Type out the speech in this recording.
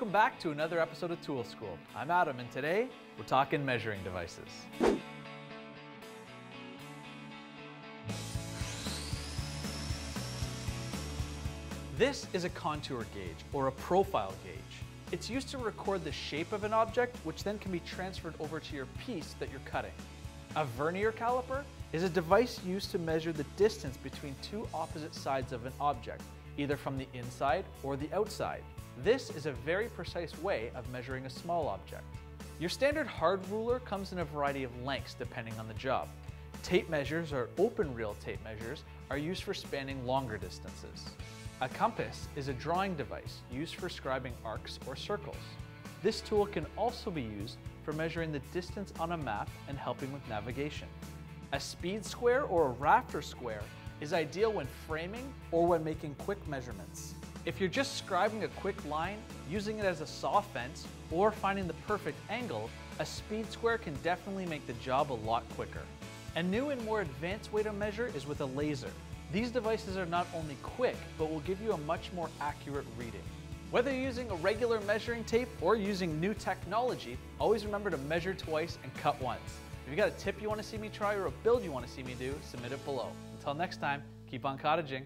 Welcome back to another episode of Tool School. I'm Adam, and today we're talking measuring devices. This is a contour gauge, or a profile gauge. It's used to record the shape of an object, which then can be transferred over to your piece that you're cutting. A Vernier Caliper is a device used to measure the distance between two opposite sides of an object, either from the inside or the outside. This is a very precise way of measuring a small object. Your standard hard ruler comes in a variety of lengths depending on the job. Tape measures, or open reel tape measures, are used for spanning longer distances. A compass is a drawing device used for scribing arcs or circles. This tool can also be used for measuring the distance on a map and helping with navigation. A speed square or a rafter square is ideal when framing or when making quick measurements. If you're just scribing a quick line, using it as a saw fence, or finding the perfect angle, a speed square can definitely make the job a lot quicker. A new and more advanced way to measure is with a laser. These devices are not only quick, but will give you a much more accurate reading. Whether you're using a regular measuring tape or using new technology, always remember to measure twice and cut once. If you got a tip you want to see me try or a build you want to see me do, submit it below. Until next time, keep on cottaging.